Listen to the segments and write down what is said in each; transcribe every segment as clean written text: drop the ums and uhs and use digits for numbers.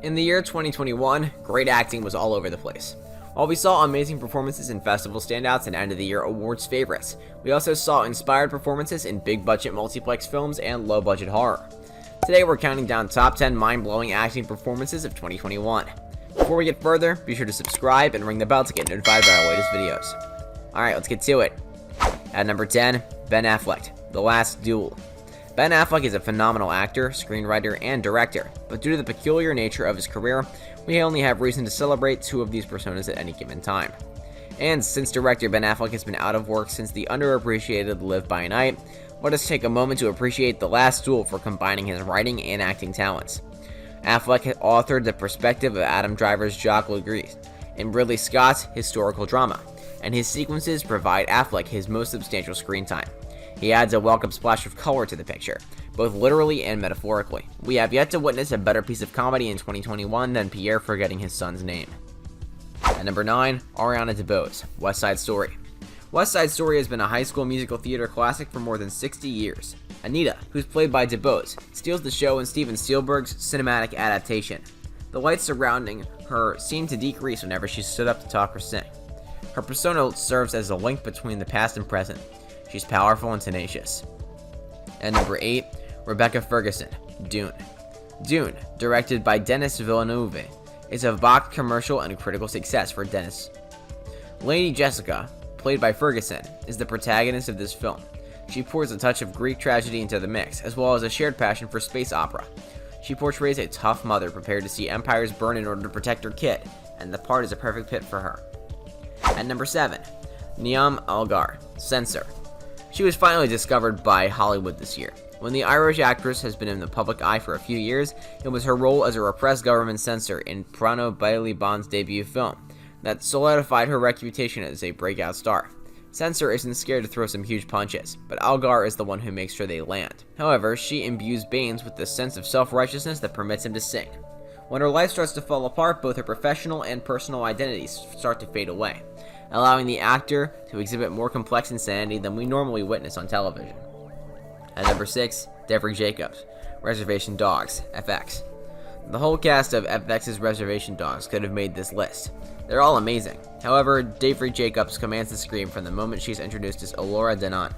In the year 2021, great acting was all over the place. While we saw amazing performances in festival standouts and end-of-the-year awards favorites, we also saw inspired performances in big-budget multiplex films and low-budget horror. Today we're counting down top 10 mind-blowing acting performances of 2021. Before we get further, be sure to subscribe and ring the bell to get notified by our latest videos. Alright, let's get to it. At number 10, Ben Affleck, The Last Duel. Ben Affleck is a phenomenal actor, screenwriter, and director, but due to the peculiar nature of his career, we only have reason to celebrate two of these personas at any given time. And since director Ben Affleck has been out of work since the underappreciated Live by Night, let us take a moment to appreciate The Last Duel for combining his writing and acting talents. Affleck authored the perspective of Adam Driver's Jacques Legris in Ridley Scott's historical drama, and his sequences provide Affleck his most substantial screen time. He adds a welcome splash of color to the picture, both literally and metaphorically. We have yet to witness a better piece of comedy in 2021 than Pierre forgetting his son's name. At number 9, Ariana DeBose, West Side Story. West Side Story has been a high school musical theater classic for more than 60 years. Anita, who's played by DeBose, steals the show in Steven Spielberg's cinematic adaptation. The lights surrounding her seem to decrease whenever she stood up to talk or sing. Her persona serves as a link between the past and present. She's powerful and tenacious. At number 8, Rebecca Ferguson, Dune. Dune, directed by Denis Villeneuve, is a box commercial and a critical success for Denis. Lady Jessica, played by Ferguson, is the protagonist of this film. She pours a touch of Greek tragedy into the mix, as well as a shared passion for space opera. She portrays a tough mother prepared to see empires burn in order to protect her kid, and the part is a perfect fit for her. At number 7, Niamh Algar, Censor. She was finally discovered by Hollywood this year. When the Irish actress has been in the public eye for a few years, it was her role as a repressed government censor in Prano Bailey Bond's debut film that solidified her reputation as a breakout star. Censor isn't scared to throw some huge punches, but Algar is the one who makes sure they land. However, she imbues Baines with the sense of self-righteousness that permits him to sing. When her life starts to fall apart, both her professional and personal identities start to fade away, allowing the actor to exhibit more complex insanity than we normally witness on television. At number 6, Devry Jacobs, Reservation Dogs, FX. The whole cast of FX's Reservation Dogs could have made this list. They're all amazing. However, Devry Jacobs commands the screen from the moment she's introduced as Elora Danan.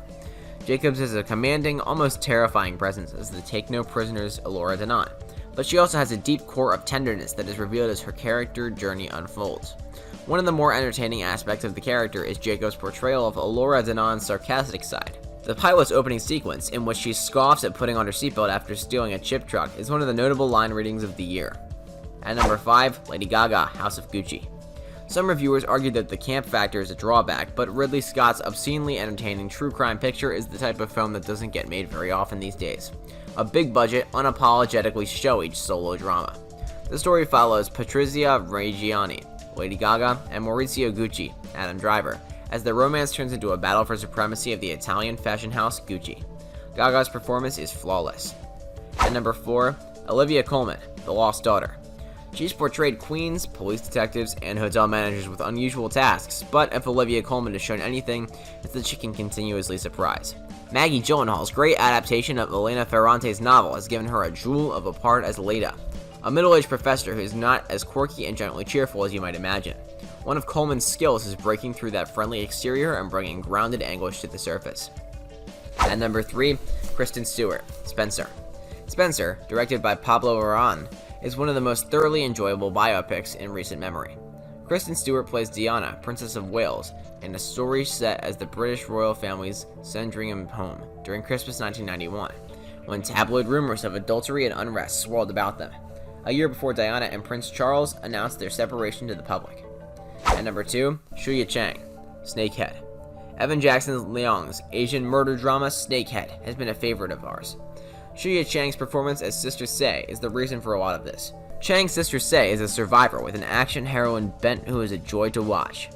Jacobs has a commanding, almost terrifying presence as the take-no-prisoners Elora Danan, but she also has a deep core of tenderness that is revealed as her character journey unfolds. One of the more entertaining aspects of the character is Jacob's portrayal of Elora Danan's sarcastic side. The pilot's opening sequence, in which she scoffs at putting on her seatbelt after stealing a chip truck, is one of the notable line readings of the year. At number 5, Lady Gaga, House of Gucci. Some reviewers argued that the camp factor is a drawback, but Ridley Scott's obscenely entertaining true crime picture is the type of film that doesn't get made very often these days. A big-budget, unapologetically showy solo drama. The story follows Patrizia Reggiani, Lady Gaga, and Maurizio Gucci, Adam Driver, as the romance turns into a battle for supremacy of the Italian fashion house Gucci. Gaga's performance is flawless. At number 4, Olivia Colman, The Lost Daughter. She's portrayed queens, police detectives, and hotel managers with unusual tasks, but if Olivia Colman has shown anything, it's that she can continuously surprise. Maggie Gyllenhaal's great adaptation of Elena Ferrante's novel has given her a jewel of a part as Leda, a middle-aged professor who is not as quirky and generally cheerful as you might imagine. One of Coleman's skills is breaking through that friendly exterior and bringing grounded anguish to the surface. At number 3, Kristen Stewart, Spencer. Spencer, directed by Pablo Larraín, is one of the most thoroughly enjoyable biopics in recent memory. Kristen Stewart plays Diana, Princess of Wales, in a story set as the British royal family's Sandringham home during Christmas 1991, when tabloid rumors of adultery and unrest swirled about them, a year before Diana and Prince Charles announced their separation to the public. At number 2, Shuya Chang, Snakehead. Evan Jackson Leong's Asian murder drama Snakehead has been a favorite of ours. Shuya Chang's performance as Sister Se is the reason for a lot of this. Chang's Sister Se is a survivor with an action heroine bent who is a joy to watch.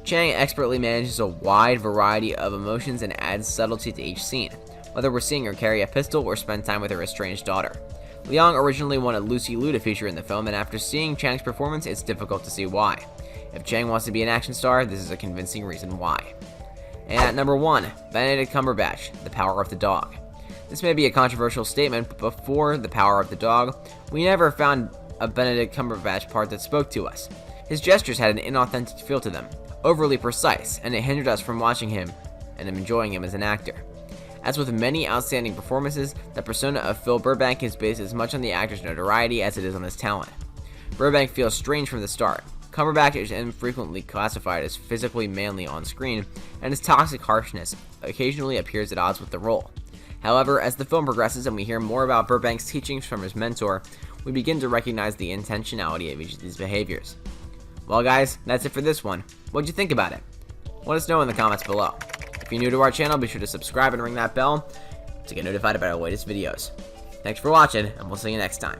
Chang expertly manages a wide variety of emotions and adds subtlety to each scene, whether we're seeing her carry a pistol or spend time with her estranged daughter. Leong originally wanted Lucy Liu to feature in the film, and after seeing Chang's performance, it's difficult to see why. If Chang wants to be an action star, this is a convincing reason why. And at number 1, Benedict Cumberbatch, The Power of the Dog. This may be a controversial statement, but before The Power of the Dog, we never found a Benedict Cumberbatch part that spoke to us. His gestures had an inauthentic feel to them, overly precise, and it hindered us from watching him and enjoying him as an actor. As with many outstanding performances, the persona of Phil Burbank is based as much on the actor's notoriety as it is on his talent. Burbank feels strange from the start. Cumberbatch is infrequently classified as physically manly on screen, and his toxic harshness occasionally appears at odds with the role. However, as the film progresses and we hear more about Burbank's teachings from his mentor, we begin to recognize the intentionality of each of these behaviors. Well guys, that's it for this one. What'd you think about it? Let us know in the comments below. If you're new to our channel, be sure to subscribe and ring that bell to get notified about our latest videos. Thanks for watching, and we'll see you next time.